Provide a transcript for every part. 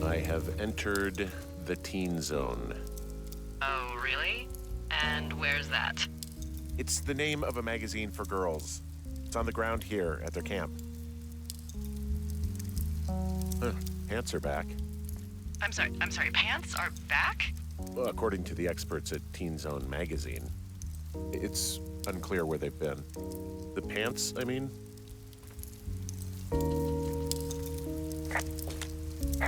I have entered the teen zone. Oh, really? And where's that? It's the name of a magazine for girls. It's on the ground here at their camp. Pants are back. I'm sorry, pants are back? Well, according to the experts at Teen Zone magazine. It's unclear where they've been. The pants, I mean?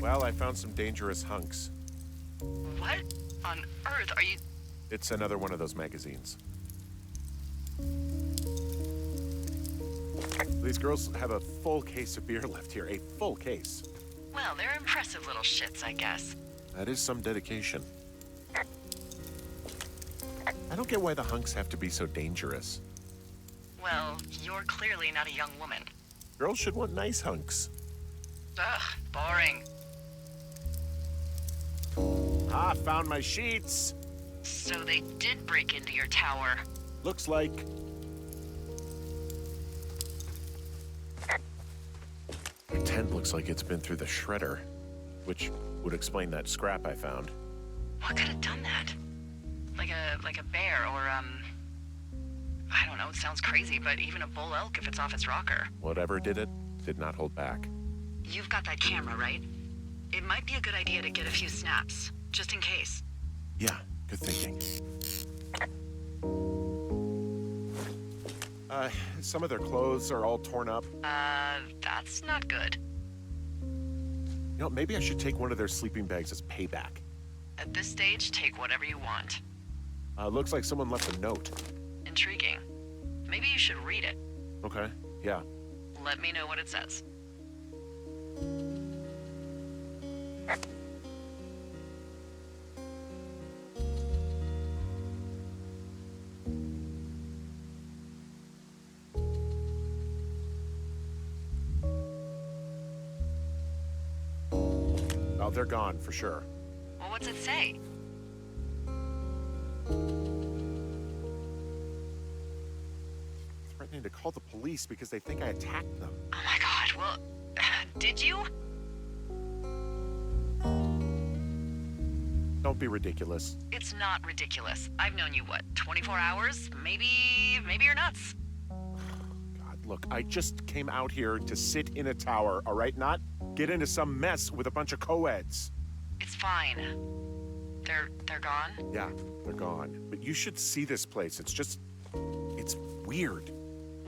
Well, I found some dangerous hunks. What on earth are you... It's another one of those magazines. These girls have a full case of beer left here, a full case. Well, they're impressive little shits, I guess. That is some dedication. I don't get why the hunks have to be so dangerous. Well, you're clearly not a young woman. Girls should want nice hunks. Ugh, boring. Ah, found my sheets. So they did break into your tower. Looks like. The tent looks like it's been through the shredder, which would explain that scrap I found. What could have done that? Like a bear or, I don't know, it sounds crazy, but even a bull elk if it's off its rocker. Whatever did it, did not hold back. You've got that camera, right? It might be a good idea to get a few snaps, just in case. Yeah, good thinking. Some of their clothes are all torn up. That's not good. You know, maybe I should take one of their sleeping bags as payback. At this stage, take whatever you want. Looks like someone left a note. Intriguing. Maybe you should read it. Okay, yeah. Let me know what it says. Oh, they're gone for sure. Well, what's it say? Threatening to call the police because they think I attacked them. Oh my god, well, did you? Don't be ridiculous. It's not ridiculous. I've known you, what, 24 hours? Maybe you're nuts. God, look, I just came out here to sit in a tower, all right? Not get into some mess with a bunch of co-eds. It's fine. They're gone? Yeah, they're gone. But you should see this place. It's weird.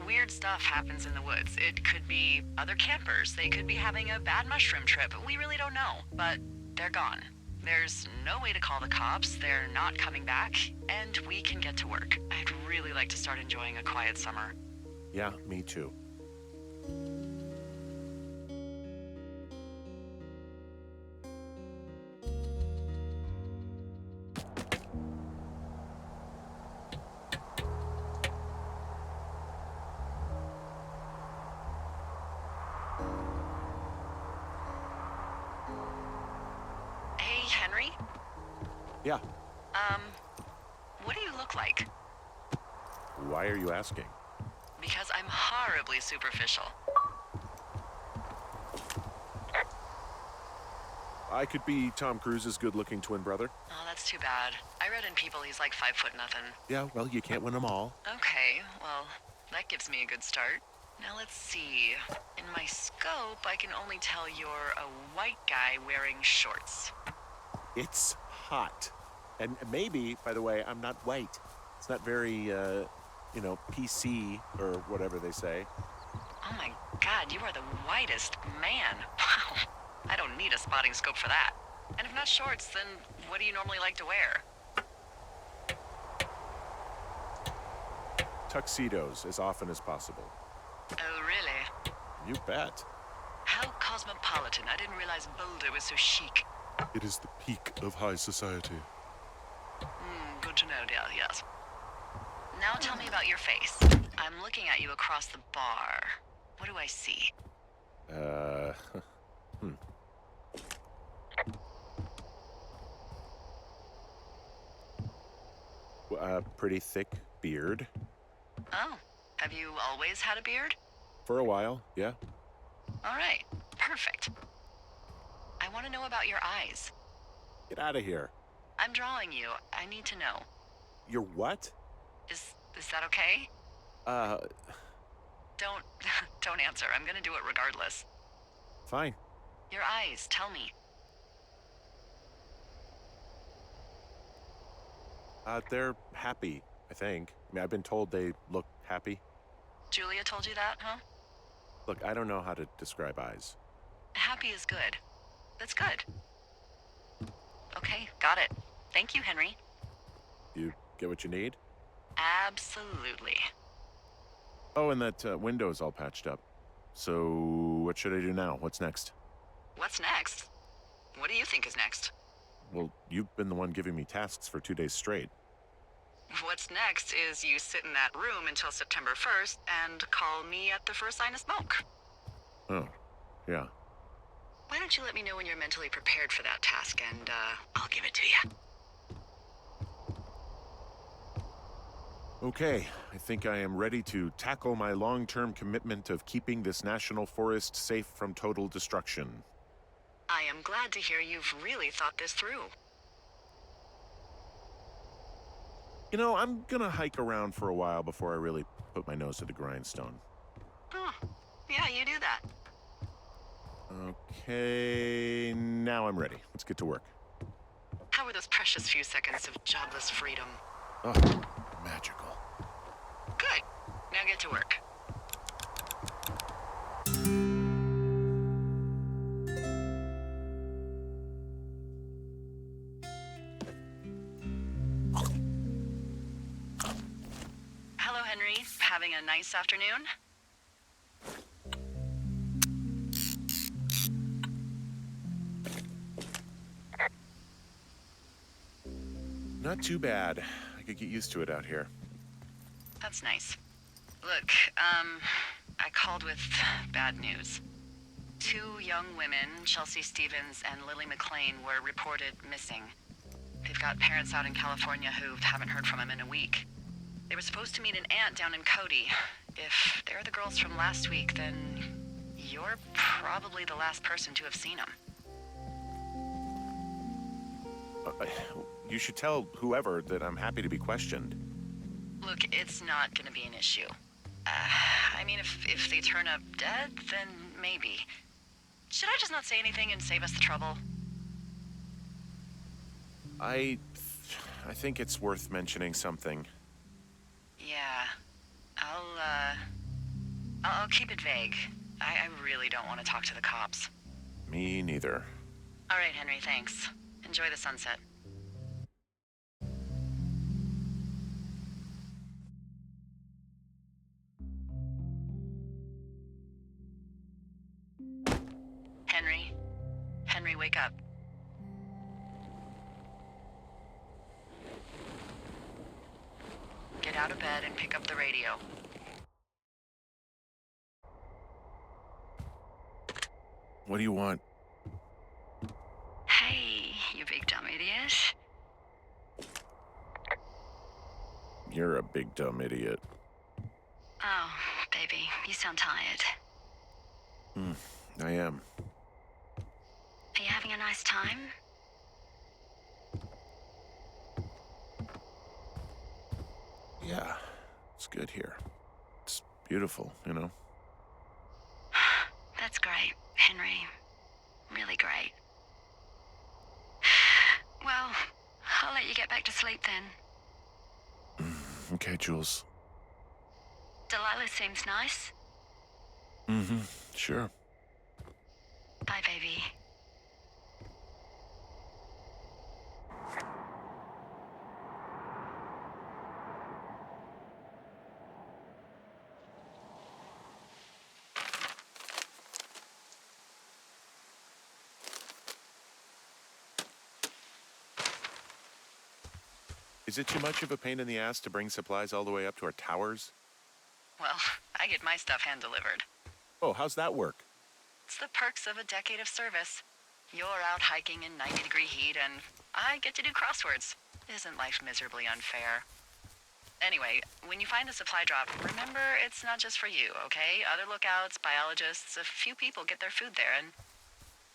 Weird stuff happens in the woods. It could be other campers. They could be having a bad mushroom trip. We really don't know. But they're gone. There's no way to call the cops. They're not coming back. And we can get to work. I'd really like to start enjoying a quiet summer. Yeah, me too. Hey, Henry? Yeah. What do you look like? Why are you asking? Because I'm horribly superficial. I could be Tom Cruise's good-looking twin brother. Oh, that's too bad. I read in People he's like 5'0" nothing. Yeah, well, you can't win them all. Okay, well, that gives me a good start. Now let's see. In my scope, I can only tell you're a white guy wearing shorts. It's hot. And maybe, by the way, I'm not white. It's not very, PC or whatever they say. Oh my god, you are the whitest man. Wow. I don't need a spotting scope for that. And if not shorts, then what do you normally like to wear? Tuxedos as often as possible. Oh, really? You bet. How cosmopolitan. I didn't realize Boulder was so chic. It is the peak of high society. Good to know, dear, yes. Now tell me about your face. I'm looking at you across the bar. What do I see? Pretty thick beard. Oh, have you always had a beard? For a while, yeah. All right, perfect. I want to know about your eyes. Get out of here. I'm drawing you. I need to know. You're what? Is that okay? Uh, Don't don't answer. I'm gonna do it regardless. fine. Your eyes, tell me. They're happy, I think. I mean, I've been told they look happy. Julia told you that, huh? Look, I don't know how to describe eyes. Happy is good. That's good. Okay, got it. Thank you, Henry. You get what you need? Absolutely. Oh, and that window's all patched up. So, what should I do now? What's next? What's next? What do you think is next? Well, you've been the one giving me tasks for 2 days straight. What's next is you sit in that room until September 1st and call me at the first sign of smoke. Oh, yeah. Why don't you let me know when you're mentally prepared for that task and, I'll give it to you. Okay, I think I am ready to tackle my long-term commitment of keeping this national forest safe from total destruction. I am glad to hear you've really thought this through. You know, I'm gonna hike around for a while before I really put my nose to the grindstone. Oh, yeah, you do that. Okay, now I'm ready. Let's get to work. How were those precious few seconds of jobless freedom? Oh, magical. Good. Now get to work. Hello, Henry. Having a nice afternoon? Not too bad. I could get used to it out here. That's nice. Look, I called with bad news. 2 young women, Chelsea Stevens and Lily McLean, were reported missing. They've got parents out in California who haven't heard from them in a week. They were supposed to meet an aunt down in Cody. If they're the girls from last week, then you're probably the last person to have seen them. You should tell whoever that I'm happy to be questioned. Look, it's not gonna be an issue. I mean, if they turn up dead, then maybe. Should I just not say anything and save us the trouble? I think it's worth mentioning something. Yeah. I'll keep it vague. I really don't want to talk to the cops. Me neither. All right, Henry, thanks. Enjoy the sunset. Henry? Henry, wake up. Get out of bed and pick up the radio. What do you want? Hey, you big dumb idiot. You're a big dumb idiot. Oh, baby, you sound tired. I am. Are you having a nice time? Yeah, it's good here. It's beautiful, you know? That's great, Henry. Really great. Well, I'll let you get back to sleep then. Okay, Jules. Delilah seems nice. Sure. Bye, baby. Is it too much of a pain in the ass to bring supplies all the way up to our towers? Well, I get my stuff hand-delivered. Oh, how's that work? It's the perks of a decade of service. You're out hiking in 90-degree heat, and I get to do crosswords. Isn't life miserably unfair? Anyway, when you find a supply drop, remember it's not just for you, okay? Other lookouts, biologists, a few people get their food there, and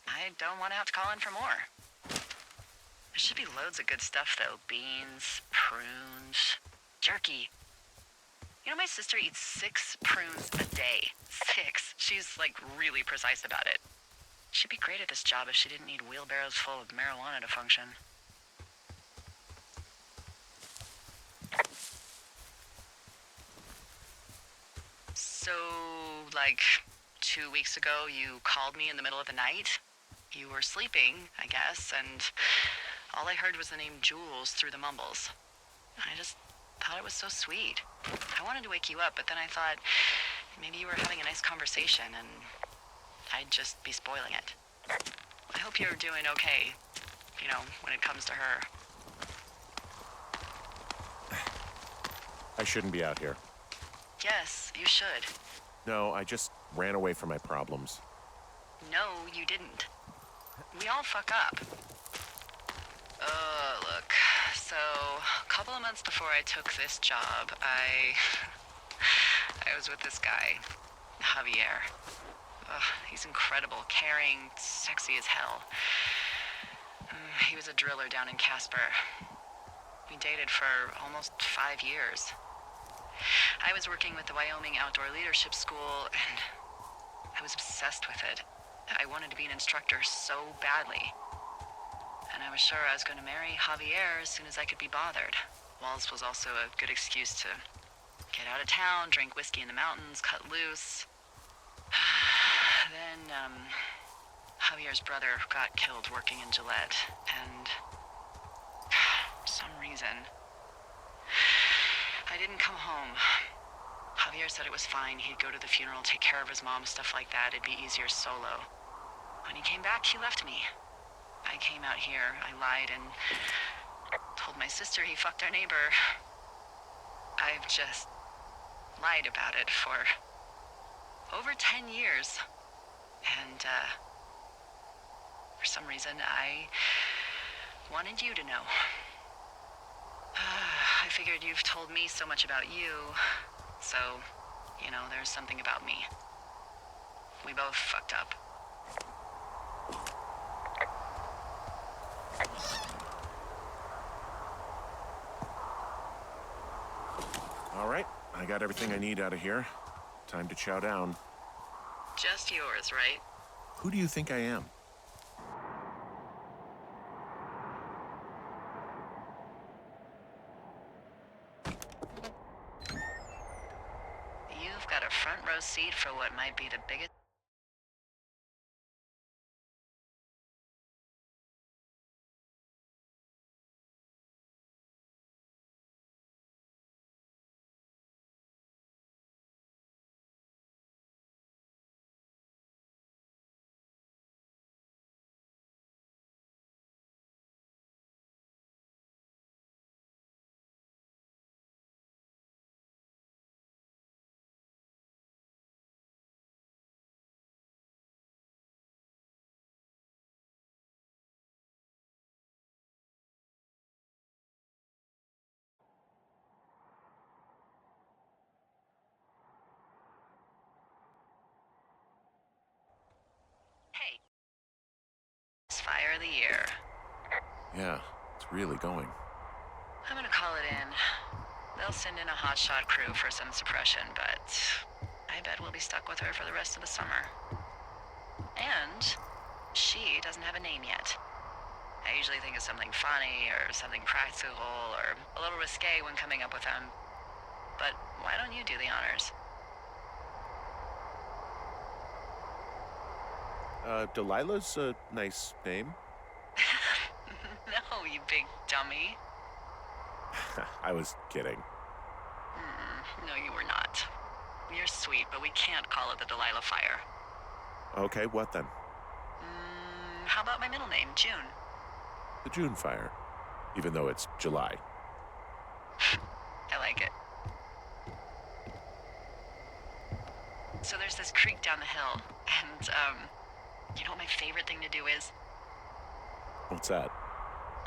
I don't want to have to call in for more. There should be loads of good stuff, though. Beans, prunes, jerky. You know, my sister eats 6 prunes a day. 6. She's, like, really precise about it. She'd be great at this job if she didn't need wheelbarrows full of marijuana to function. So, like, 2 weeks ago, you called me in the middle of the night? You were sleeping, I guess, and all I heard was the name Jules through the mumbles. I just thought it was so sweet. I wanted to wake you up, but then I thought maybe you were having a nice conversation and I'd just be spoiling it. I hope you're doing okay, you know, when it comes to her. I shouldn't be out here. Yes, you should. No, I just ran away from my problems. No, you didn't. We all fuck up. Look. So, a couple of months before I took this job, I was with this guy, Javier. He's incredible, caring, sexy as hell. He was a driller down in Casper. We dated for almost 5 years. I was working with the Wyoming Outdoor Leadership School, and I was obsessed with it. I wanted to be an instructor so badly. And I was sure I was going to marry Javier as soon as I could be bothered. Walls was also a good excuse to get out of town, drink whiskey in the mountains, cut loose. Then, Javier's brother got killed working in Gillette, and for some reason, I didn't come home. Javier said it was fine. He'd go to the funeral, take care of his mom, stuff like that. It'd be easier solo. When he came back, he left me. I came out here, I lied, and told my sister he fucked our neighbor. I've just lied about it for over 10 years. And, for some reason, I wanted you to know. I figured you've told me so much about you, so, you know, there's something about me. We both fucked up. All right, I got everything I need out of here. Time to chow down. Just yours, right? Who do you think I am? You've got a front row seat for what might be the biggest... Hey. It's fire of the year. Yeah, it's really going. I'm gonna call it in. They'll send in a hotshot crew for some suppression, but I bet we'll be stuck with her for the rest of the summer. And she doesn't have a name yet. I usually think of something funny or something practical or a little risque when coming up with them. But why don't you do the honors? Delilah's a nice name. No, you big dummy. I was kidding. No, you were not. You're sweet, but we can't call it the Delilah Fire. Okay, what then? How about my middle name, June? The June Fire, even though it's July. I like it. So there's this creek down the hill, and, you know what my favorite thing to do is? What's that?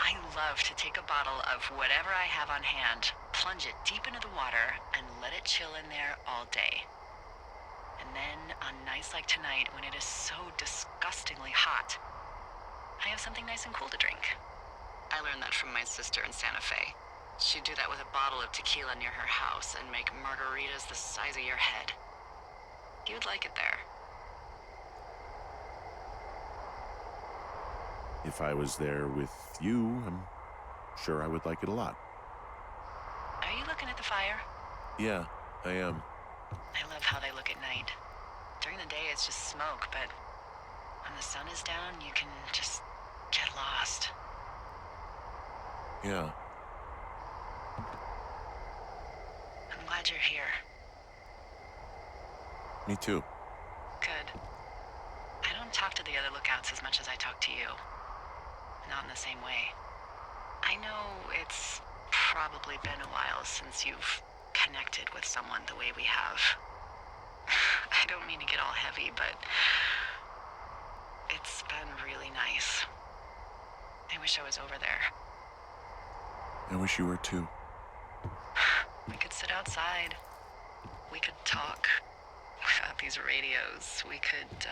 I love to take a bottle of whatever I have on hand, plunge it deep into the water, and let it chill in there all day. And And then, on nights like tonight, when it is so disgustingly hot, I have something nice and cool to drink. I learned that from my sister in Santa Fe. She'd do that with a bottle of tequila near her house and make margaritas the size of your head. You'd like it there. If I was there with you, I'm sure I would like it a lot. Are you looking at the fire? Yeah, I am. I love how they look at night. During the day, it's just smoke, but when the sun is down, you can just get lost. Yeah. I'm glad you're here. Me too. Good. I don't talk to the other lookouts as much as I talk to you. Not in the same way. I know it's probably been a while since you've connected with someone the way we have. I don't mean to get all heavy, but it's been really nice. I wish I was over there. I wish you were too. We could sit outside. We could talk without these radios. We could,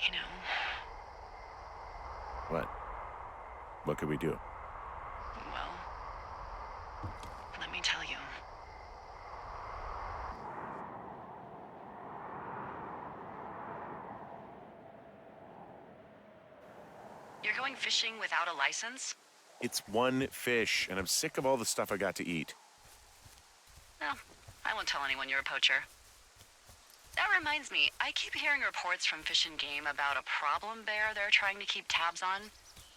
you know. What? What could we do? Well, let me tell you. You're going fishing without a license? It's one fish, and I'm sick of all the stuff I got to eat. No, I won't tell anyone you're a poacher. That reminds me, I keep hearing reports from Fish and Game about a problem bear they're trying to keep tabs on.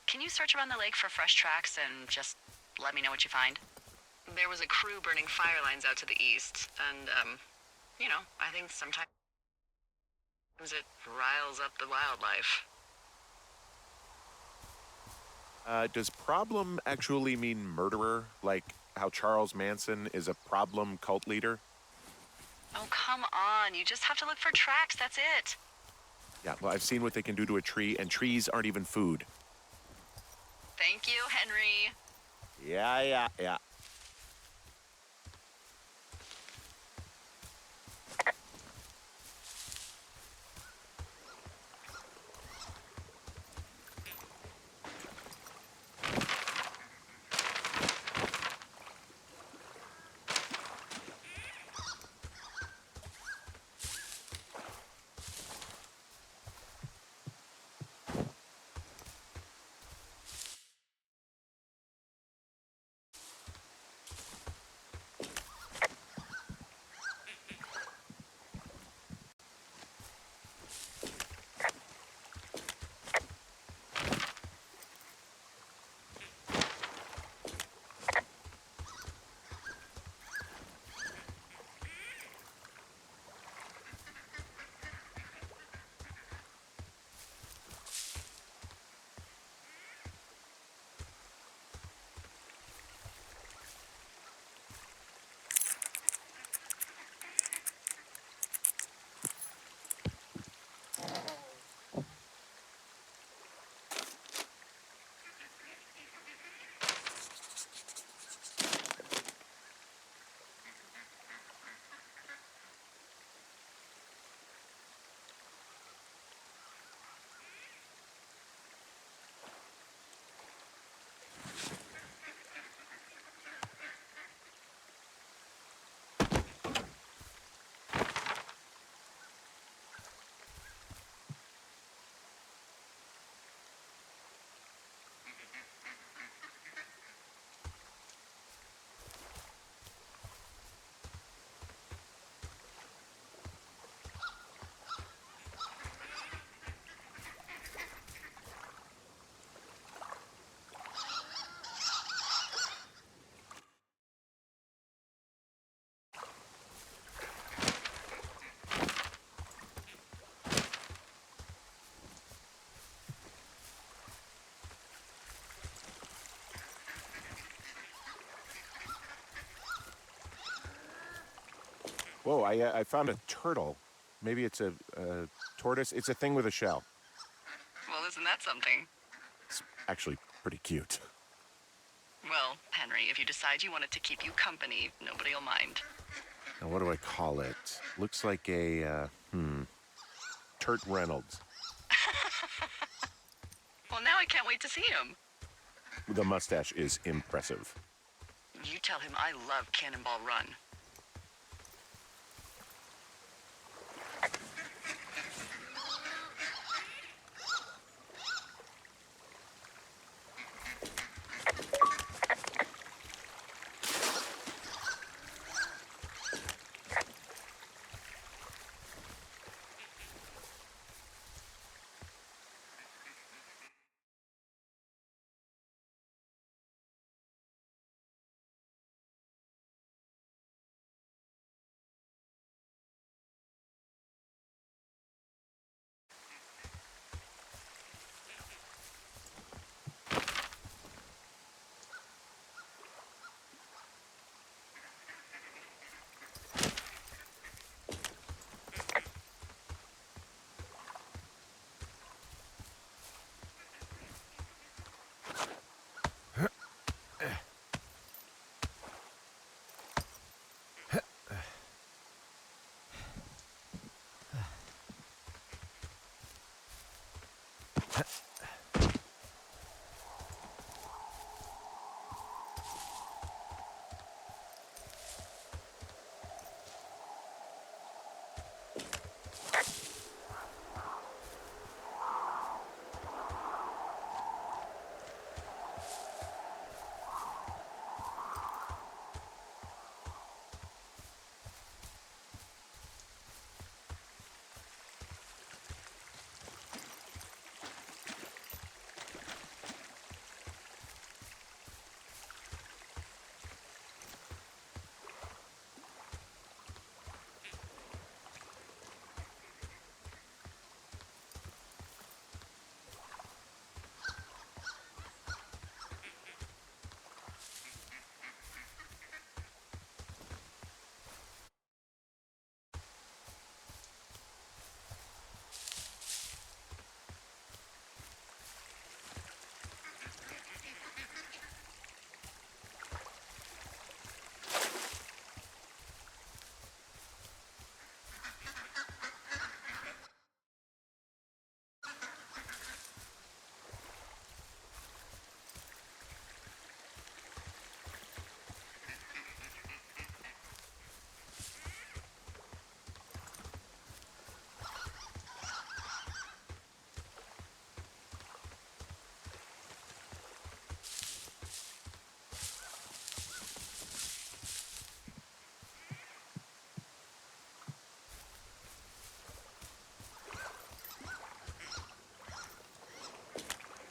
Can you search around the lake for fresh tracks and just let me know what you find? There was a crew burning fire lines out to the east, and, you know, I think sometimes it riles up the wildlife. Does problem actually mean murderer? Like how Charles Manson is a problem cult leader? Oh, come on. You just have to look for tracks, that's it. Yeah, well, I've seen what they can do to a tree, and trees aren't even food. Thank you, Henry. Yeah. Whoa, I found a turtle. Maybe it's a tortoise. It's a thing with a shell. Well, isn't that something? It's actually pretty cute. Well, Henry, if you decide you want it to keep you company, nobody will mind. what do I call it? Looks like a, Turt Reynolds. Well, now I can't wait to see him. The mustache is impressive. You tell him I love Cannonball Run.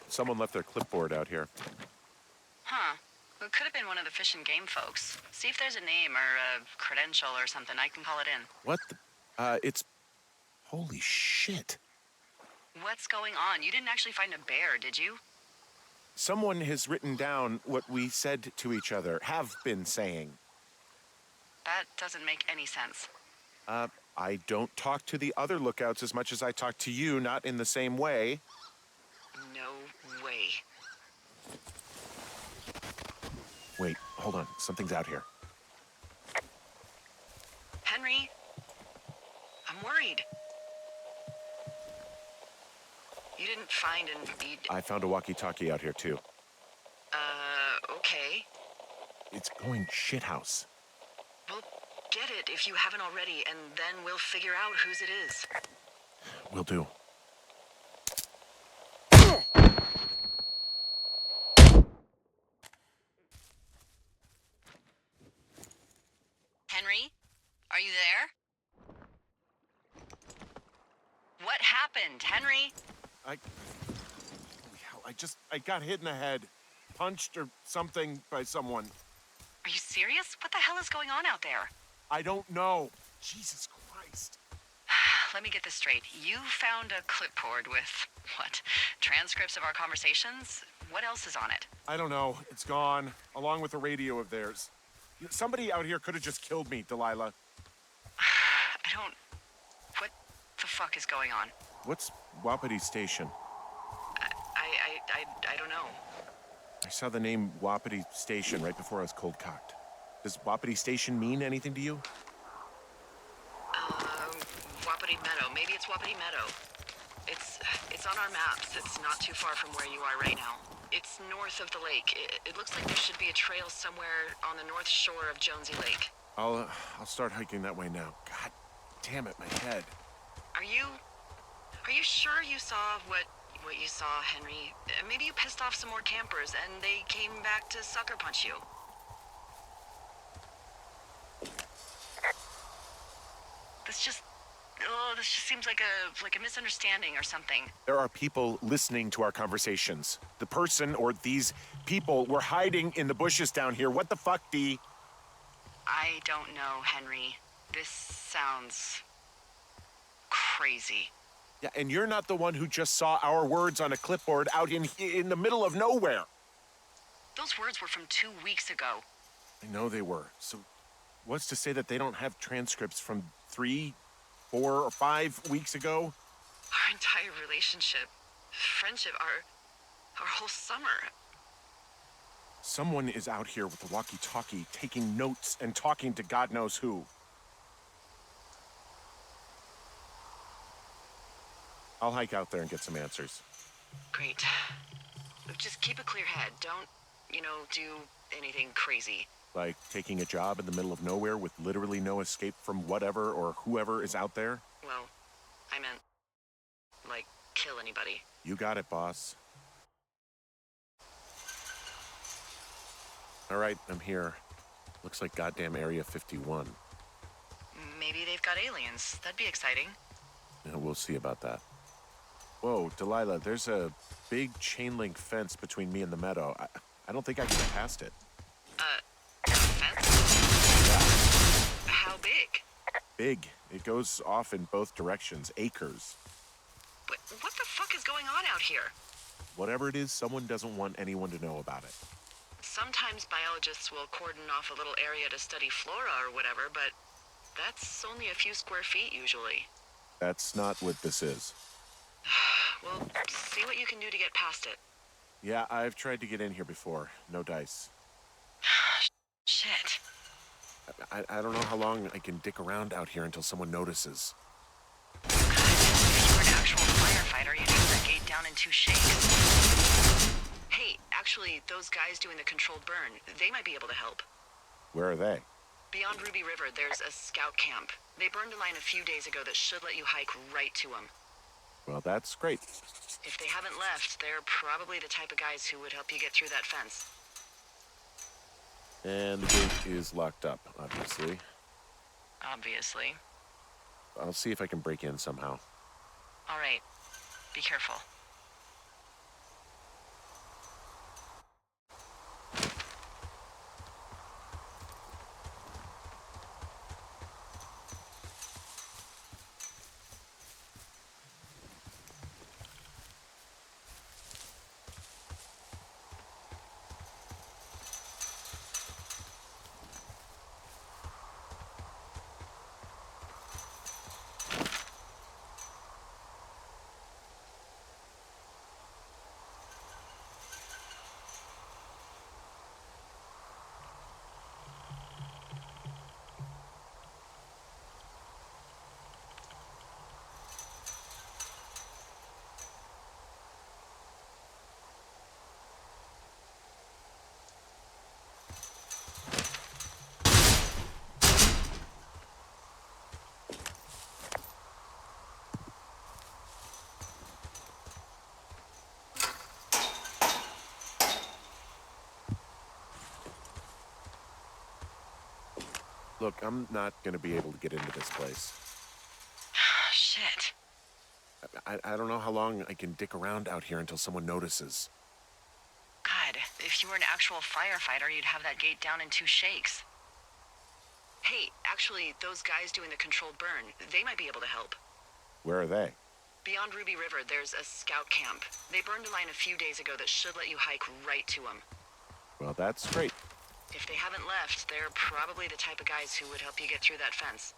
Someone left their clipboard out here. Huh. It could have been one of the Fish and Game folks. See if there's a name or a credential or something. I can call it in. What the? It's... Holy shit. What's going on? You didn't actually find a bear, did you? Someone has written down what we said to each other, have been saying. That doesn't make any sense. I don't talk to the other lookouts as much as I talk to you, not in the same way. No way. Wait, hold on. Something's out here. Henry? I'm worried. You didn't find an... I found a walkie-talkie out here, too. Okay. It's going shithouse. Well, get it if you haven't already, and then we'll figure out whose it is. Will do. Henry? Are you there? What happened, Henry? Holy hell, I got hit in the head. Punched or something by someone. Are you serious? What the hell is going on out there? I don't know. Jesus Christ. Let me get this straight. You found a clipboard with, what, transcripts of our conversations? What else is on it? I don't know. It's gone, along with a radio of theirs. Somebody out here could have just killed me, Delilah. What the fuck is going on? What's Wapiti Station? I don't know. I saw the name Wapiti Station right before I was cold-cocked. Does Wapiti Station mean anything to you? Wapiti Meadow. Maybe it's Wapiti Meadow. It's on our maps. It's not too far from where you are right now. It's north of the lake. It looks like there should be a trail somewhere on the north shore of Jonesy Lake. I'll start hiking that way now. God damn it, my head. Are you sure you saw what you saw, Henry? Maybe you pissed off some more campers and they came back to sucker punch you. This just seems like a misunderstanding or something. There are people listening to our conversations. The person or these people were hiding in the bushes down here. What the fuck, Dee? I don't know, Henry. This sounds crazy. Yeah, and you're not the one who just saw our words on a clipboard out in the middle of nowhere. Those words were from 2 weeks ago. I know they were. So what's to say that they don't have transcripts from 3, 4, or 5 weeks ago? Our entire relationship, friendship, our whole summer. Someone is out here with the walkie-talkie taking notes and talking to God knows who. I'll hike out there and get some answers. Great. Just keep a clear head. Don't, do anything crazy. Like taking a job in the middle of nowhere with literally no escape from whatever or whoever is out there? Well, I meant, kill anybody. You got it, boss. All right, I'm here. Looks like goddamn Area 51. Maybe they've got aliens. That'd be exciting. Yeah, we'll see about that. Whoa, Delilah, there's a big chain link fence between me and the meadow. I don't think I can get past it. Fence? Yeah. How big? Big. It goes off in both directions. Acres. What the fuck is going on out here? Whatever it is, someone doesn't want anyone to know about it. Sometimes biologists will cordon off a little area to study flora or whatever, but that's only a few square feet usually. That's not what this is. Well, see what you can do to get past it. Yeah, I've tried to get in here before. No dice. Shit. I don't know how long I can dick around out here until someone notices. If you were an actual firefighter, you'd have that gate down in 2 shakes. Hey, actually, those guys doing the controlled burn, they might be able to help. Where are they? Beyond Ruby River, there's a scout camp. They burned a line a few days ago that should let you hike right to them. Well, that's great. If they haven't left, they're probably the type of guys who would help you get through that fence. And the gate is locked up, obviously. Obviously. I'll see if I can break in somehow. All right. Be careful. Look, I'm not going to be able to get into this place. Shit. I don't know how long I can dick around out here until someone notices. God, if you were an actual firefighter, you'd have that gate down in 2 shakes. Hey, actually, those guys doing the controlled burn, they might be able to help. Where are they? Beyond Ruby River, there's a scout camp. They burned a line a few days ago that should let you hike right to them. Well, that's great. If they haven't left, they're probably the type of guys who would help you get through that fence.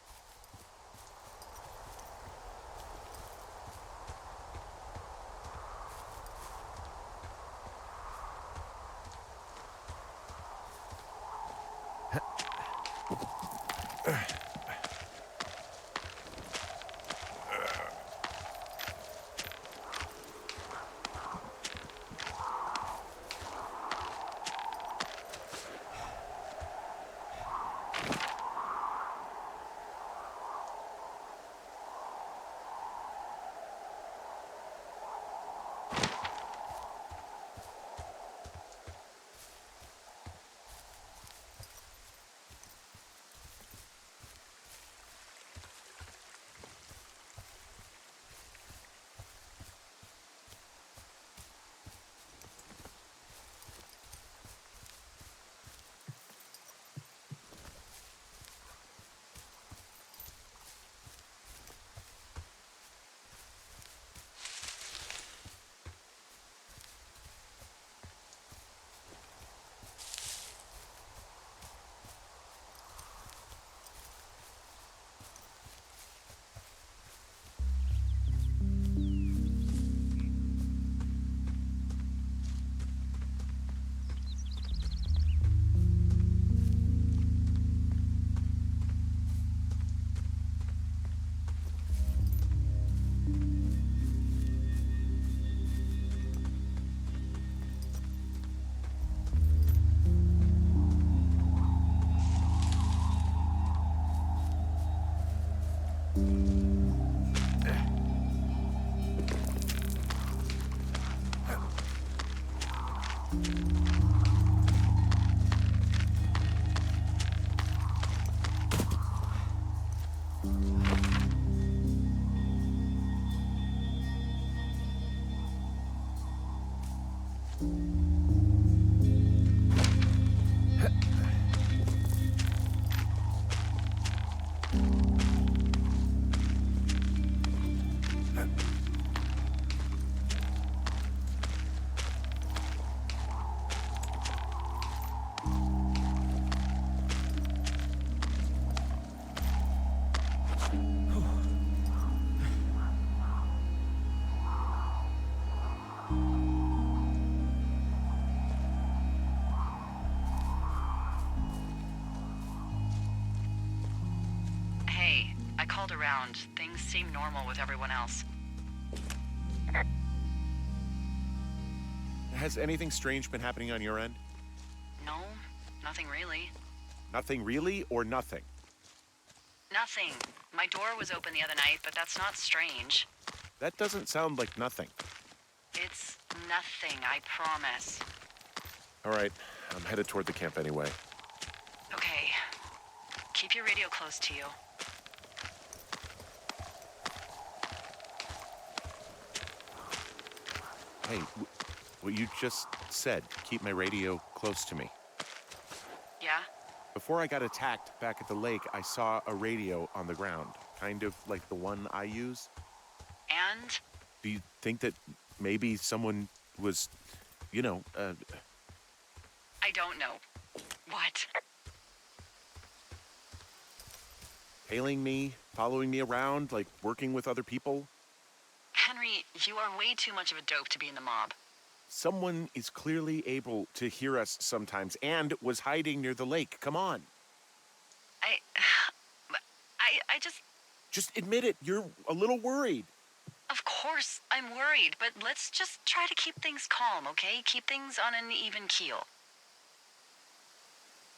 Hey, I called around. Things seem normal with everyone else. Has anything strange been happening on your end? No, nothing really. Nothing really or nothing? Nothing. My door was open the other night, but that's not strange. That doesn't sound like nothing. It's nothing, I promise. All right, I'm headed toward the camp anyway. Okay. Keep your radio close to you. Hey, what you just said, keep my radio close to me. Yeah? Before I got attacked back at the lake, I saw a radio on the ground, kind of like the one I use. And? Do you think that maybe someone was, I don't know. What? tailing me, following me around, like working with other people? Henry, you are way too much of a dope to be in the mob. Someone is clearly able to hear us sometimes and was hiding near the lake. Come on. I just... Just admit it. You're a little worried. Of course, I'm worried, but let's just try to keep things calm, okay? Keep things on an even keel.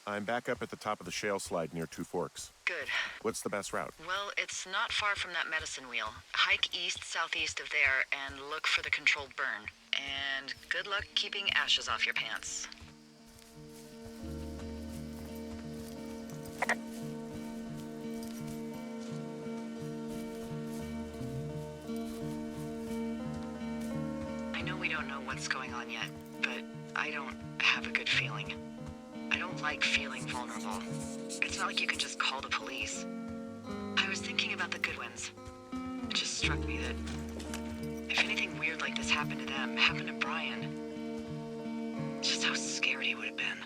I'm back up at the top of the shale slide near Two Forks. Good. What's the best route? Well, it's not far from that medicine wheel. Hike east-southeast of there and look for the controlled burn. And good luck keeping ashes off your pants. I know we don't know what's going on yet, but I don't have a good feeling. I don't like feeling vulnerable. It's not like you can just call the police. I was thinking about the Goodwins. It just struck me that if anything weird like this happened to them, happened to Brian, just how scary it would have been.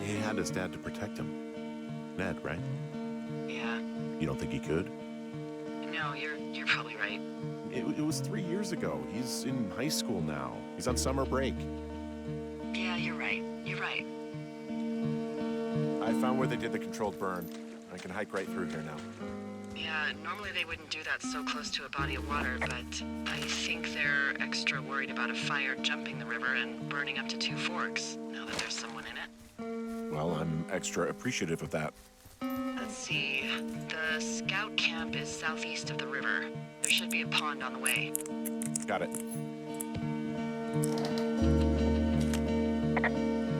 He had his dad to protect him. Ned, right? Yeah. You don't think he could? No, you're probably right. It was 3 years ago. He's in high school now. He's on summer break. Yeah, you're right. You're right. I found where they did the controlled burn. I can hike right through here now. Yeah, normally they wouldn't do that so close to a body of water, but I think they're extra worried about a fire jumping the river and burning up to Two Forks, now that there's someone in it. Well, I'm extra appreciative of that. Let's see. The scout camp is southeast of the river. There should be a pond on the way. Got it.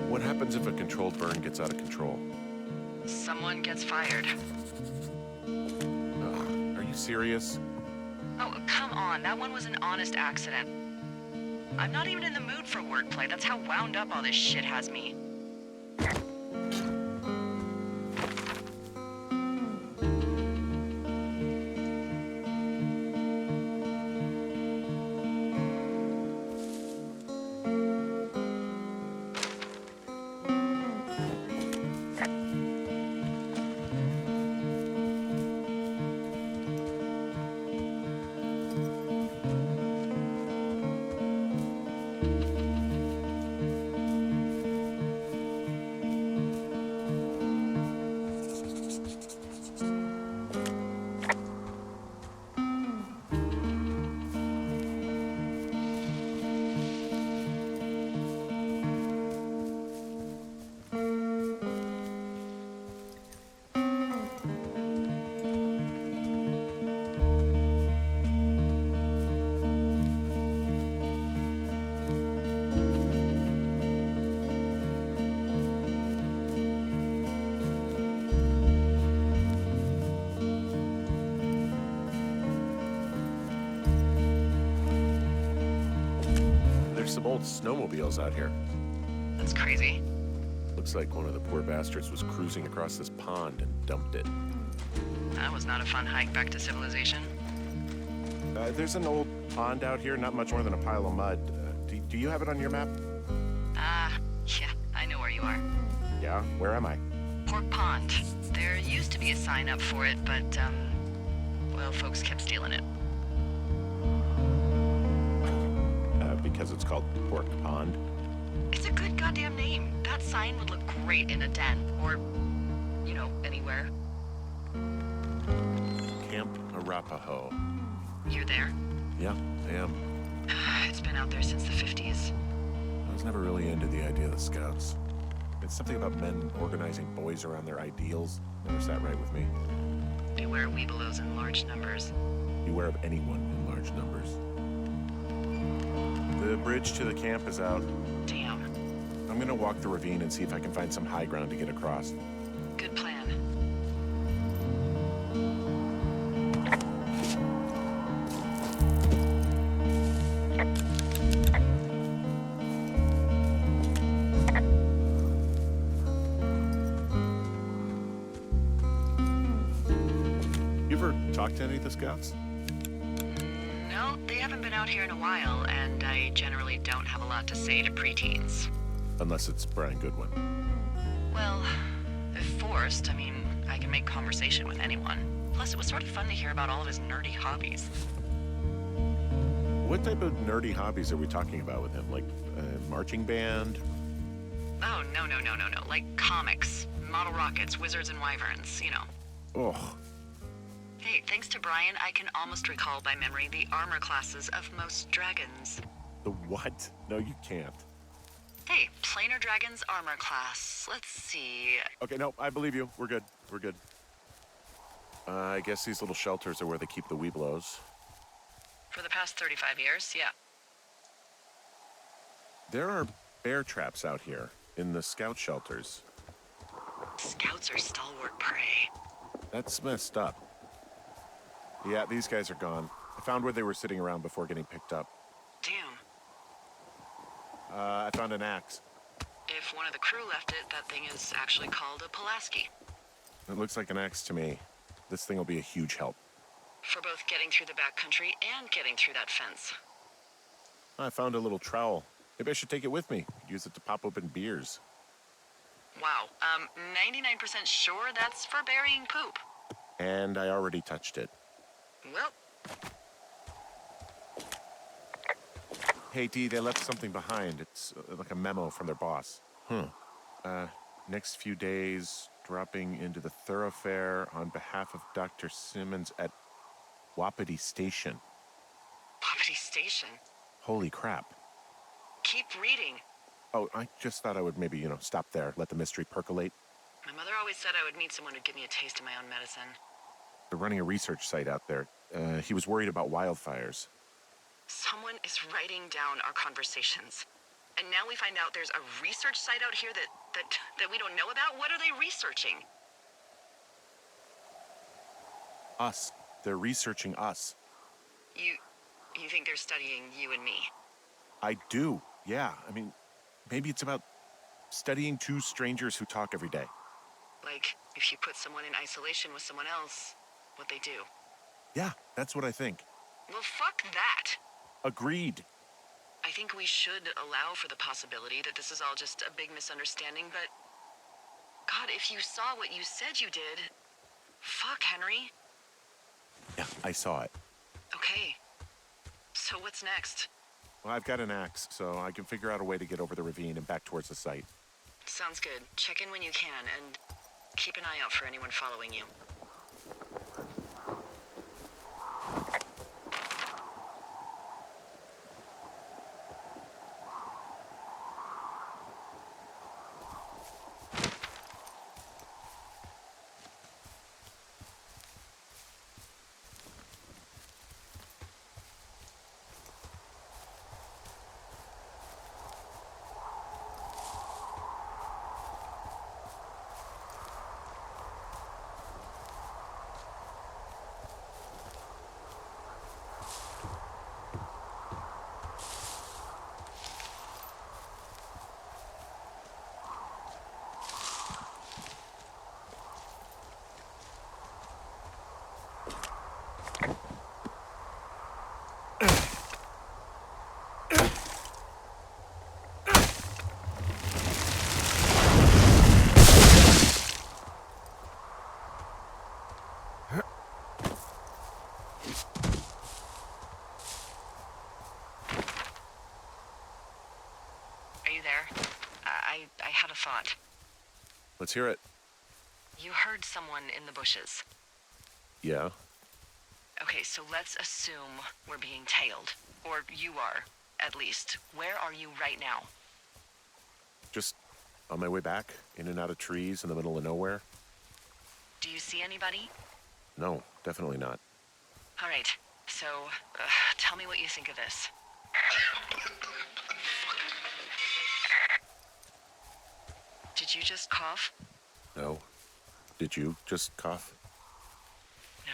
What happens if a controlled burn gets out of control? Someone gets fired. Are you serious? Oh, come on. That one was an honest accident. I'm not even in the mood for wordplay. That's how wound up all this shit has me. some old snowmobiles out here. That's crazy. Looks like one of the poor bastards was cruising across this pond and dumped it. That was not a fun hike back to civilization. There's an old pond out here, not much more than a pile of mud. Do you have it on your map? Yeah, I know where you are. Yeah, where am I? Pork Pond. There used to be a sign up for it, but, well, folks kept stealing it. Because it's called Pork Pond. It's a good goddamn name. That sign would look great in a den, or, you know, anywhere. Camp Arapaho. You're there? Yeah, I am. It's been out there since the 50s. I was never really into the idea of the Scouts. It's something about men organizing boys around their ideals. Never sat right with me. Beware weebelows in large numbers. Beware of anyone in large numbers. The bridge to the camp is out. Damn. I'm gonna walk the ravine and see if I can find some high ground to get across. Good plan. You ever talk to any of the Scouts? No, they haven't been out here in a while, and I generally don't have a lot to say to preteens. Unless it's Brian Goodwin. Well, if forced, I mean, I can make conversation with anyone. Plus, it was sort of fun to hear about all of his nerdy hobbies. What type of nerdy hobbies are we talking about with him? Like marching band? Oh, no. Like comics, model rockets, wizards and wyverns, you know. Oh, Hey, thanks to Brian, I can almost recall by memory the armor classes of most dragons. the what? No, you can't. Hey, planar dragon's armor class. Let's see. Okay, no, I believe you. We're good. We're good. I guess these little shelters are where they keep the weeblos. For the past 35 years, yeah. There are bear traps out here in the scout shelters. Scouts are stalwart prey. That's messed up. Yeah, these guys are gone. I found where they were sitting around before getting picked up. Damn. I found an axe. If one of the crew left it, that thing is actually called a Pulaski. It looks like an axe to me. This thing will be a huge help. For both getting through the backcountry and getting through that fence. I found a little trowel. Maybe I should take it with me. Use it to pop open beers. Wow, 99% sure that's for burying poop. And I already touched it. Well, Hey, Dee, they left something behind. It's like a memo from their boss. Next few days, dropping into the thoroughfare on behalf of Dr. Simmons at Wapiti Station. Wapiti Station. Holy crap. Keep reading. Oh, I just thought I would maybe, stop there, let the mystery percolate. My mother always said I would meet someone who'd give me a taste of my own medicine. They're running a research site out there. He was worried about wildfires. Someone is writing down our conversations. And now we find out there's a research site out here that we don't know about? What are they researching? Us. They're researching us. You think they're studying you and me? I do, yeah. I mean, maybe it's about studying two strangers who talk every day. Like, if you put someone in isolation with someone else, what they do. Yeah, that's what I think. Well, fuck that. Agreed. I think we should allow for the possibility that this is all just a big misunderstanding, but... God, if you saw what you said you did... Fuck, Henry. Yeah, I saw it. Okay. So what's next? Well, I've got an axe, so I can figure out a way to get over the ravine and back towards the site. Sounds good. Check in when you can, and keep an eye out for anyone following you. thought. Let's hear it. You heard someone in the bushes. Yeah? Okay, so let's assume we're being tailed. Or you are, at least. Where are you right now? Just on my way back, in and out of trees in the middle of nowhere? Do you see anybody? No, definitely not. All right, so tell me what you think of this. Did you just cough? No. Did you just cough? No.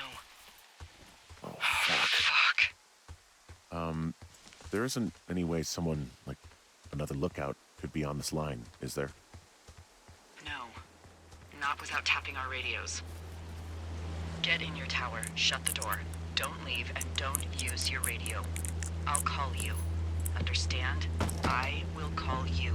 Oh, fuck. Fuck. There isn't any way someone, like another lookout, could be on this line, is there? No. Not without tapping our radios. Get in your tower, shut the door. Don't leave, and don't use your radio. I'll call you. Understand? I will call you.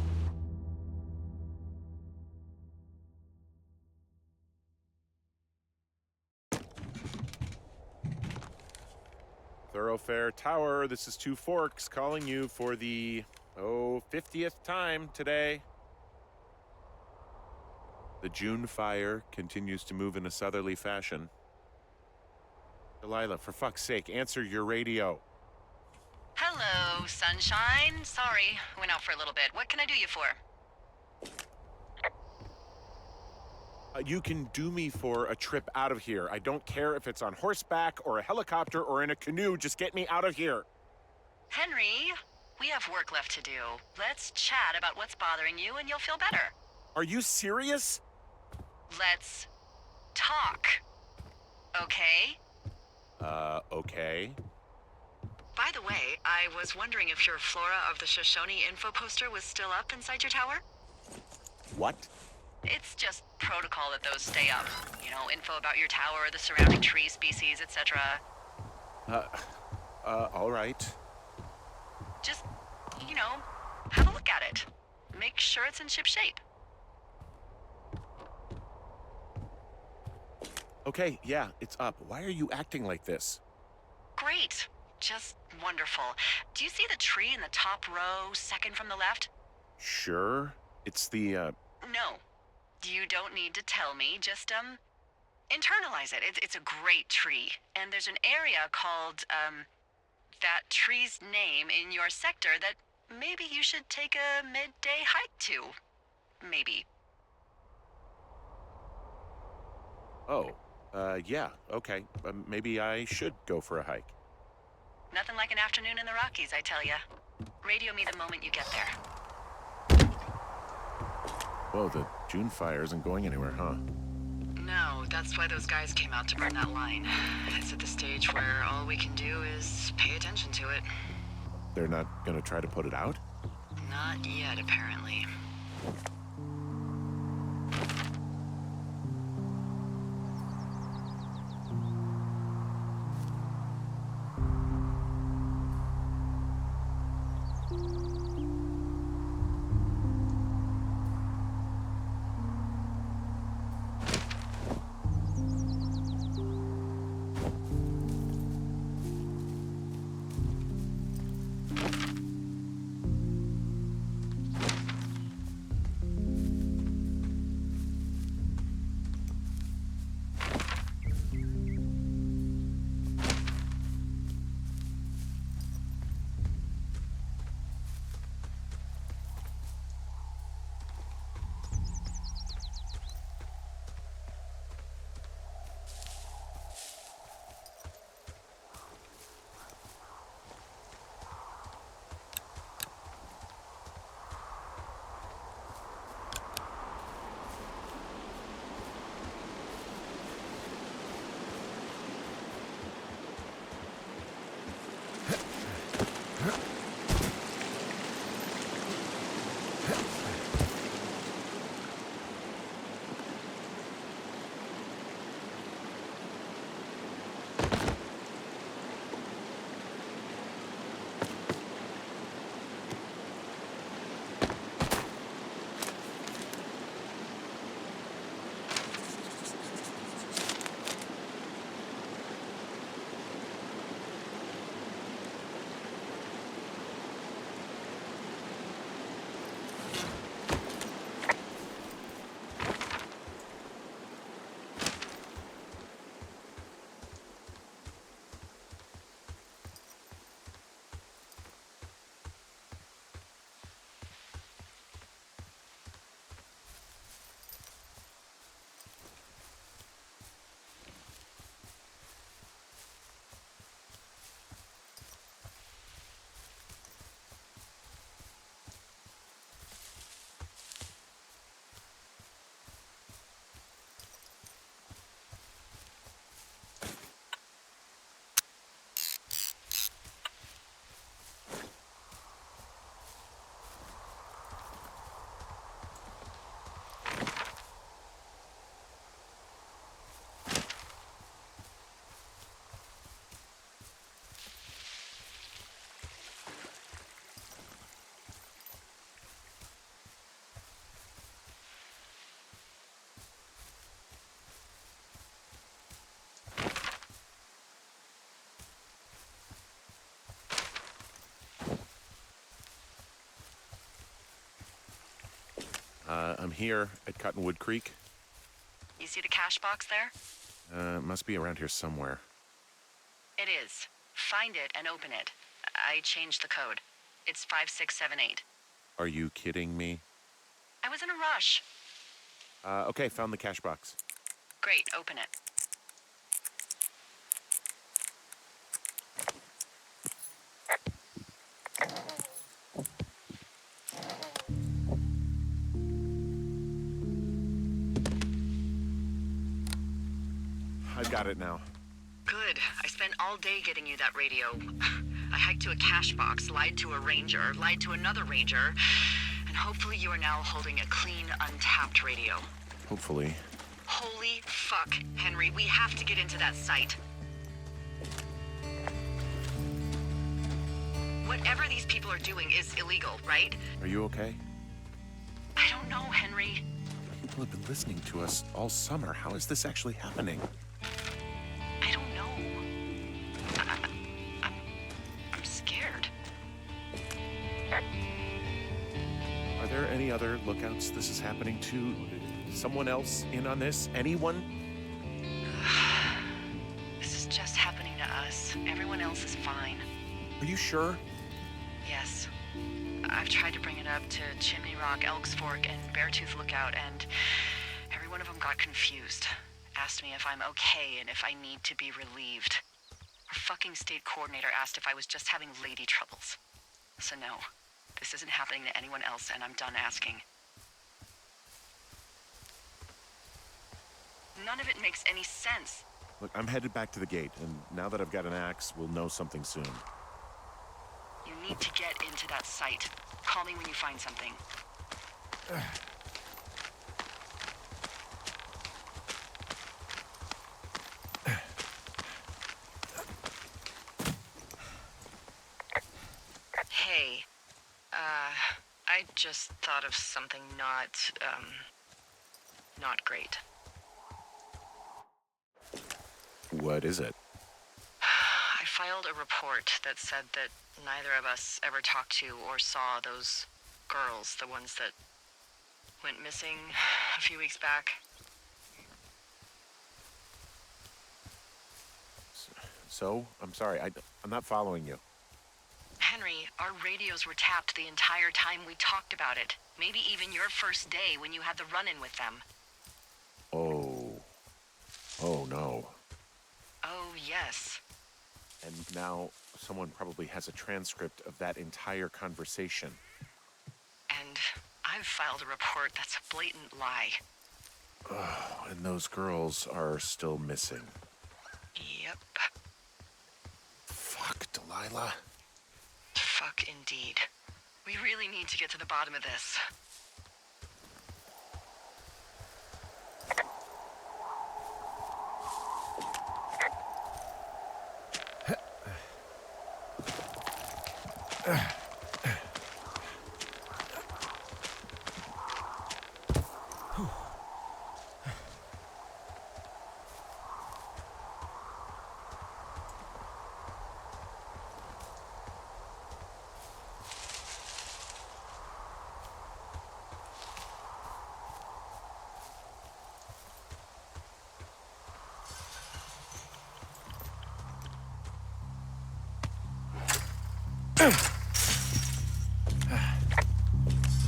Thoroughfare Tower, this is Two Forks calling you for the, 50th time today. The June fire continues to move in a southerly fashion. Delilah, for fuck's sake, answer your radio. Hello, sunshine. Sorry, went out for a little bit. What can I do you for? You can do me for a trip out of here. I don't care if it's on horseback or a helicopter or in a canoe. Just get me out of here. Henry, we have work left to do. Let's chat about what's bothering you and you'll feel better. Are you serious? Let's talk. Okay? Okay. By the way, I was wondering if your Flora of the Shoshone info poster was still up inside your tower? What? It's just protocol that those stay up. You know, info about your tower, the surrounding tree species, etc. All right. Just, you know, have a look at it. Make sure it's in ship shape. Okay, yeah, it's up. Why are you acting like this? Great. Just wonderful. Do you see the tree in the top row, second from the left? Sure. It's the, No. You don't need to tell me. Just, internalize it. It's a great tree. And there's an area called, that tree's name in your sector that maybe you should take a midday hike to. Maybe. oh, yeah, okay. Maybe I should go for a hike. Nothing like an afternoon in the Rockies, I tell ya. Radio me the moment you get there. Whoa, the June fire isn't going anywhere, huh? No, that's why those guys came out to burn that line. It's at the stage where all we can do is pay attention to it. They're not gonna try to put it out? Not yet, apparently. I'm here at Cottonwood Creek. You see the cash box there? It must be around here somewhere. It is. Find it and open it. I changed the code. It's 5678. Are you kidding me? I was in a rush. Okay, found the cash box. Great, open it. I've got it now. Good. I spent all day getting you that radio. I hiked to a cash box, lied to a ranger, lied to another ranger, and hopefully you are now holding a clean, untapped radio. Hopefully. Holy fuck, Henry, we have to get into that site. Whatever these people are doing is illegal, right? Are you okay? I don't know, Henry. People have been listening to us all summer. How is this actually happening? I don't know. I'm scared. Are there any other lookouts this is happening to? Someone else in on this? Anyone? This is just happening to us. Everyone else is fine. Are you sure? Yes. I've tried to bring it up to Chimney Rock, Elks Fork, and Beartooth Lookout, and every one of them got confused. Asked me if I'm okay and if I need to be relieved. Our fucking state coordinator asked if I was just having lady troubles. So no, this isn't happening to anyone else, and I'm done asking. None of it makes any sense. Look, I'm headed back to the gate, and now that I've got an axe, we'll know something soon. You need to get into that site. Call me when you find something. Hey, I just thought of something not great. What is it? I filed a report that said that neither of us ever talked to or saw those girls, the ones that went missing a few weeks back. So? I'm sorry, I'm not following you. Henry, our radios were tapped the entire time we talked about it. Maybe even your first day when you had the run-in with them. Oh. Oh, no. Oh, yes. And now someone probably has a transcript of that entire conversation. And I've filed a report that's a blatant lie. Oh, and those girls are still missing. Yep. Fuck, Delilah. Fuck indeed. We really need to get to the bottom of this.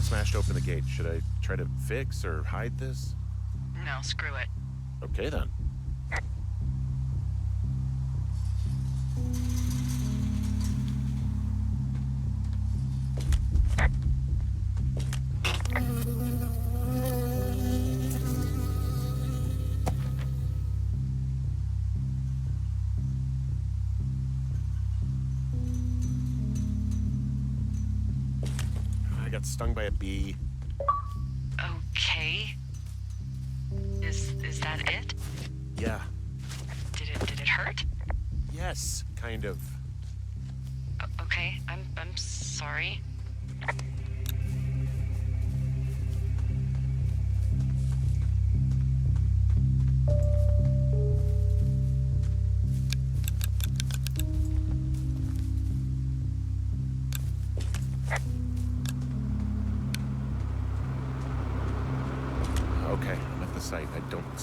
Smashed open the gate. Should I try to fix or hide this? No, screw it. Okay, then. I got stung by a bee. Okay. Is that it? Yeah. Did it hurt? Yes, kind of. Okay, I'm sorry.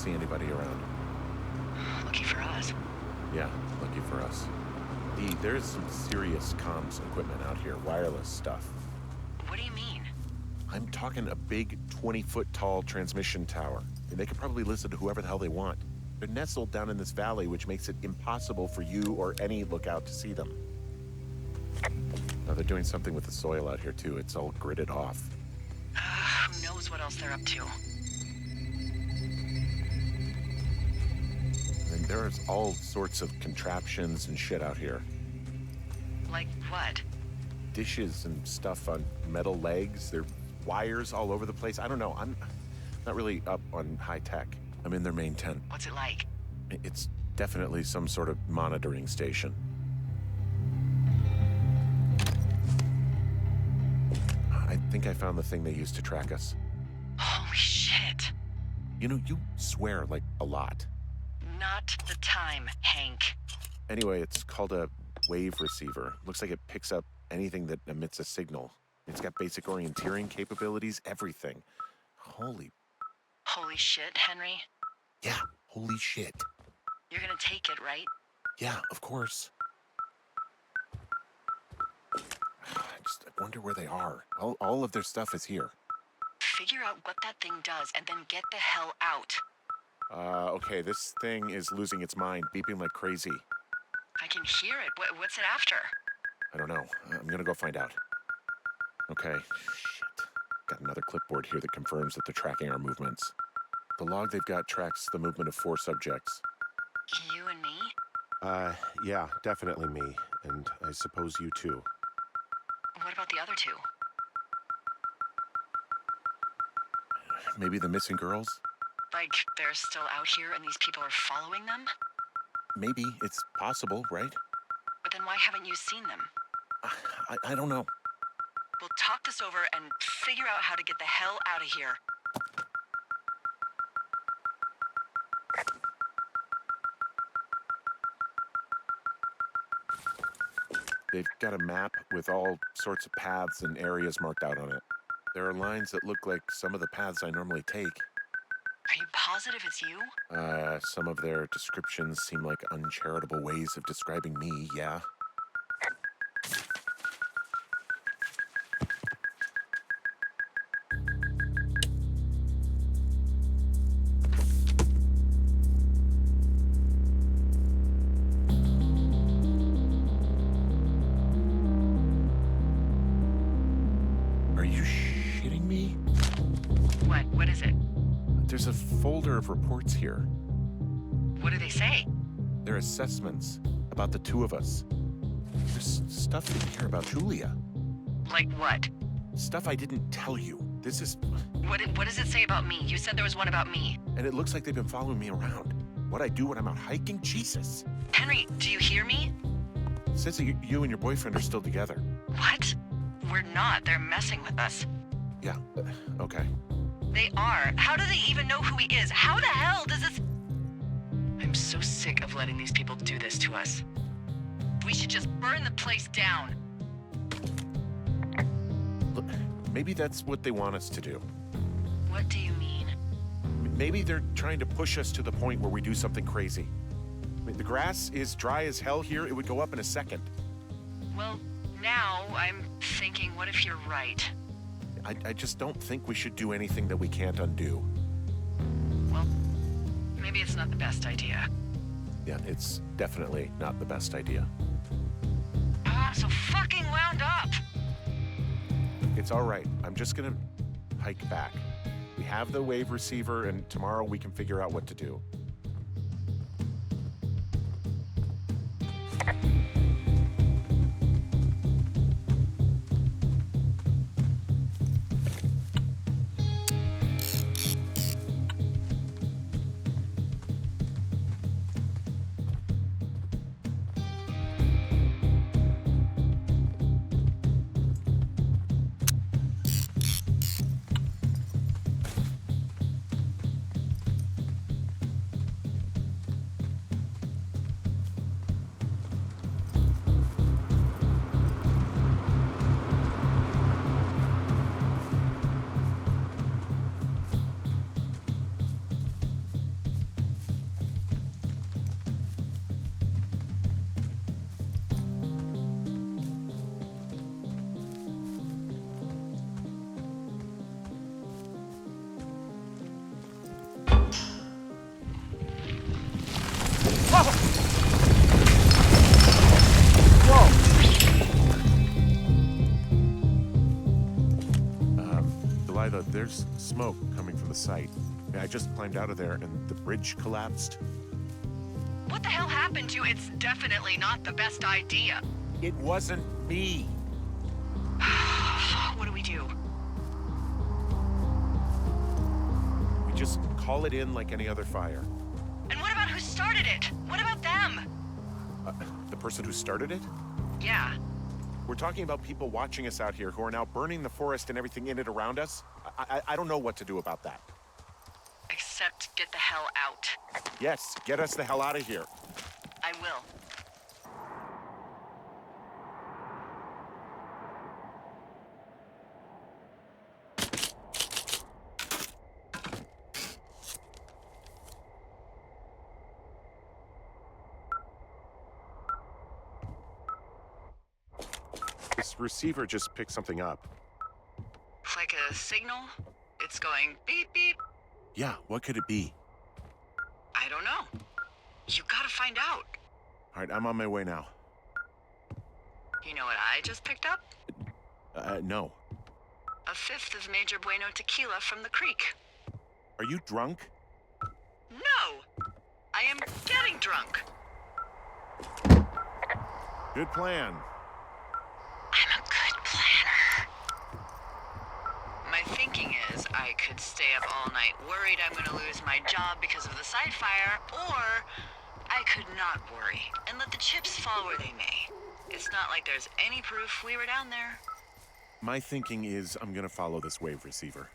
see anybody around. Lucky for us. Yeah, lucky for us. There's some serious comms equipment out here, wireless stuff. What do you mean? I'm talking a big 20-foot tall transmission tower. And they could probably listen to whoever the hell they want. They're nestled down in this valley, which makes it impossible for you or any lookout to see them. Now they're doing something with the soil out here too. It's all gridded off. Who knows what else they're up to? And there's all sorts of contraptions and shit out here. Like what? Dishes and stuff on metal legs. There are wires all over the place. I don't know. I'm not really up on high tech. I'm in their main tent. What's it like? It's definitely some sort of monitoring station. I think I found the thing they used to track us. Holy shit. You know, you swear like a lot. Not the time, Hank. Anyway, it's called a wave receiver. Looks like it picks up anything that emits a signal. It's got basic orienteering capabilities, everything. Holy shit, Henry. Yeah, holy shit. You're gonna take it, right? Yeah, of course. I wonder where they are. All of their stuff is here. Figure out what that thing does and then get the hell out. Okay, this thing is losing its mind, beeping like crazy. I can hear it. What's it after? I don't know. I'm gonna go find out. Okay, shit. Got another clipboard here that confirms that they're tracking our movements. The log they've got tracks the movement of 4 subjects. You and me? Yeah, definitely me. And I suppose you too. What about the other 2? Maybe the missing girls? Like, they're still out here and these people are following them? Maybe. It's possible, right? But then why haven't you seen them? I don't know. We'll talk this over and figure out how to get the hell out of here. They've got a map with all sorts of paths and areas marked out on it. There are lines that look like some of the paths I normally take. Are you positive it's you? Some of their descriptions seem like uncharitable ways of describing me, yeah. Are you shitting me? What is it? There's a folder of reports here. What do they say? They're assessments about the 2 of us. There's stuff in here about Julia. Like what? Stuff I didn't tell you. This is... What does it say about me? You said there was one about me. And it looks like they've been following me around. What I do when I'm out hiking? Jesus. Henry, do you hear me? It says that you and your boyfriend are still together. What? We're not. They're messing with us. Yeah, okay. They are. How do they even know who he is? How the hell does this... I'm so sick of letting these people do this to us. We should just burn the place down. Look, maybe that's what they want us to do. What do you mean? Maybe they're trying to push us to the point where we do something crazy. I mean, the grass is dry as hell here. It would go up in a second. Well, now I'm thinking, what if you're right? I just don't think we should do anything that we can't undo. Well, maybe it's not the best idea. Yeah, it's definitely not the best idea. So fucking wound up. It's all right. I'm just gonna hike back. We have the wave receiver, and tomorrow we can figure out what to do. there's smoke coming from the site. I just climbed out of there and the bridge collapsed. What the hell happened to you? It's definitely not the best idea. It wasn't me. What do we do? We just call it in like any other fire. And what about who started it? What about them? The person who started it? Yeah. We're talking about people watching us out here who are now burning the forest and everything in it around us. I don't know what to do about that. Except get the hell out. Yes, get us the hell out of here. I will. This receiver just picked something up. Like a signal? It's going beep beep. Yeah, what could it be? I don't know. You gotta find out. All right, I'm on my way now. You know what I just picked up? No. A fifth of Major Bueno tequila from the creek. Are you drunk? No! I am getting drunk. Good plan. I'm a good planner. My thinking is I could stay up all night worried I'm gonna lose my job because of the side fire, or I could not worry and let the chips fall where they may. It's not like there's any proof we were down there. My thinking is I'm gonna follow this wave receiver.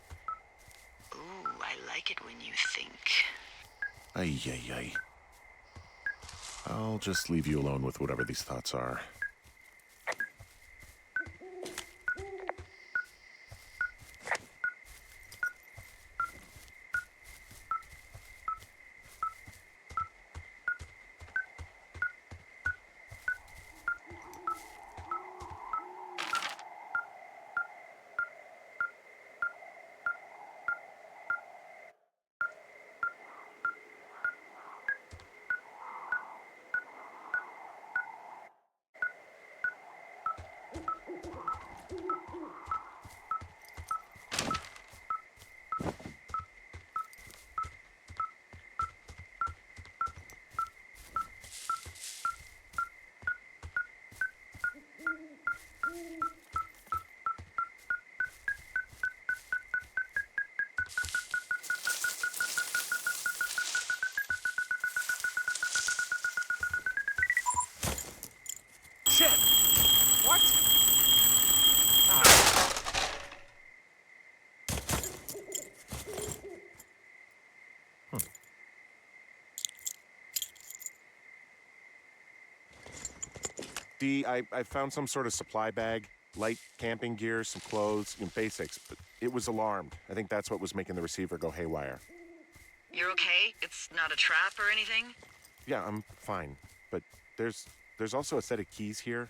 Ooh, I like it when you think. Ay, ay, ay. I'll just leave you alone with whatever these thoughts are. Shit! What? I found some sort of supply bag, light camping gear, some clothes, basics, but it was alarmed. I think that's what was making the receiver go haywire. You're okay? It's not a trap or anything? Yeah, I'm fine, but there's also a set of keys here.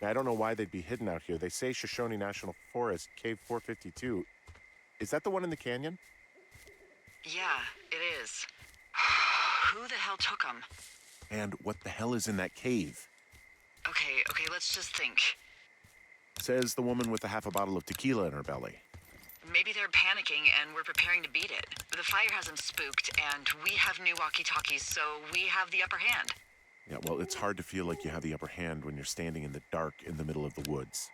Now, I don't know why they'd be hidden out here. They say Shoshone National Forest, Cave 452. Is that the one in the canyon? Yeah, it is. Who the hell took them? And what the hell is in that cave? Okay, let's just think. Says the woman with a half a bottle of tequila in her belly. Maybe they're panicking and we're preparing to beat it. The fire has them spooked, and we have new walkie-talkies, so we have the upper hand. Yeah, well, it's hard to feel like you have the upper hand when you're standing in the dark in the middle of the woods.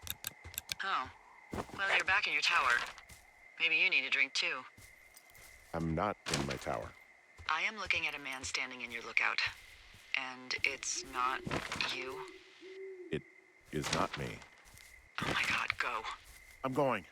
Oh. Well, you're back in your tower. Maybe you need a drink, too. I'm not in my tower. I am looking at a man standing in your lookout. And it's not you? It is not me. Oh my God, go. I'm going.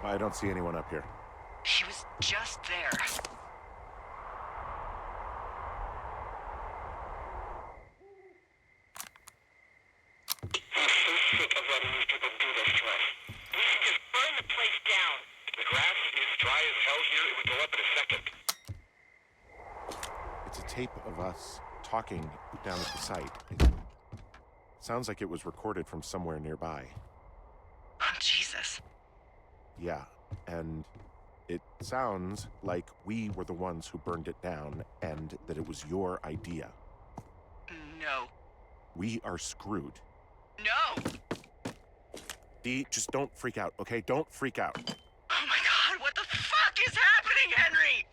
I don't see anyone up here. He was just there. I'm so sick of letting these people do this to us. We should just burn the place down. The grass is dry as hell here. It would go up in a second. It's a tape of us talking down at the site. Sounds like it was recorded from somewhere nearby. Oh, Jesus. Yeah, and it sounds like we were the ones who burned it down and that it was your idea. No. We are screwed. No! Dee, just don't freak out, okay? Don't freak out. Oh my God, what the fuck is happening, Henry?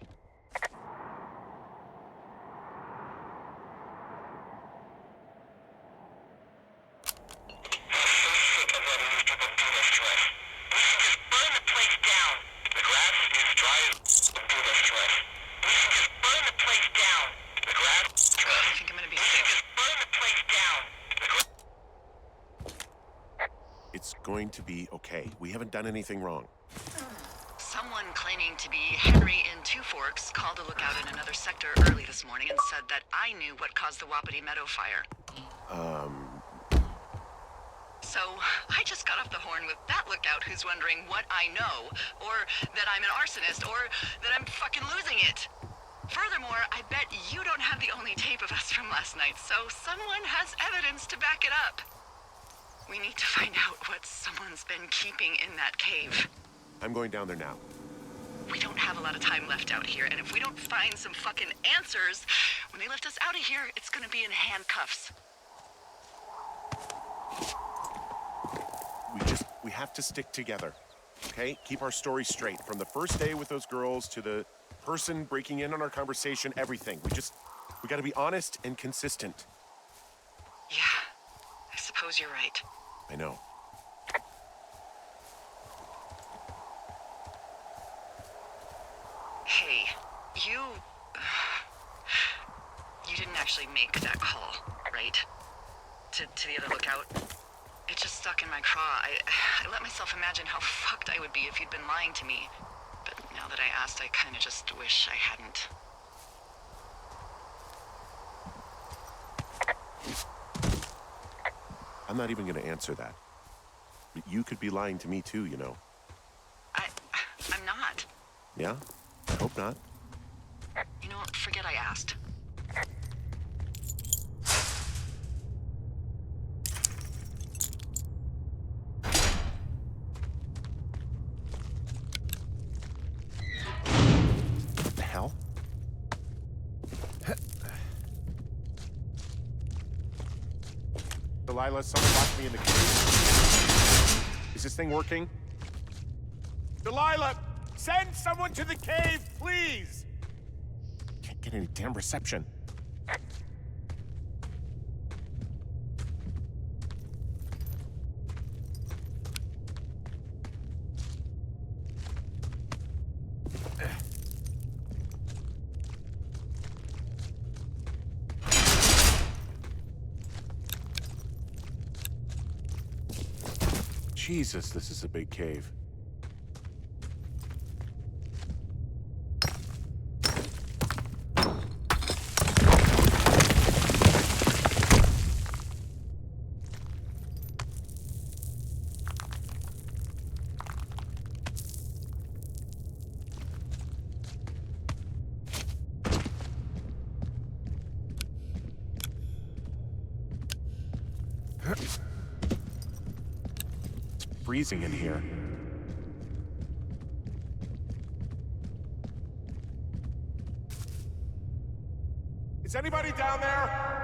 I think I'm gonna be sick. It's going to be okay. We haven't done anything wrong. Someone claiming to be Henry in Two Forks called a lookout in another sector early this morning and said that I knew what caused the Wapiti Meadow fire. So, I just got off the horn with that lookout who's wondering what I know, or that I'm an arsonist, or that I'm fucking losing it. Furthermore, I bet you don't have the only tape of us from last night, so someone has evidence to back it up. We need to find out what someone's been keeping in that cave. I'm going down there now. We don't have a lot of time left out here, and if we don't find some fucking answers, when they lift us out of here, it's gonna be in handcuffs. We have to stick together, okay? Keep our story straight. From the first day with those girls to the person breaking in on our conversation, everything. We gotta be honest and consistent. Yeah, I suppose you're right. I know. Hey, you didn't actually make that call, right? To the other lookout? It just stuck in my craw. I let myself imagine how fucked I would be if you'd been lying to me. But now that I asked, I kinda just wish I hadn't. I'm not even gonna answer that. But you could be lying to me too, you know. I'm not. Yeah? I hope not. You know what? Forget I asked. What the hell? Delilah, someone locked me in the cave. Is this thing working? Delilah! Send someone to the cave, please! Can't get any damn reception. Jesus, this is a big cave. Freezing in here. Is anybody down there?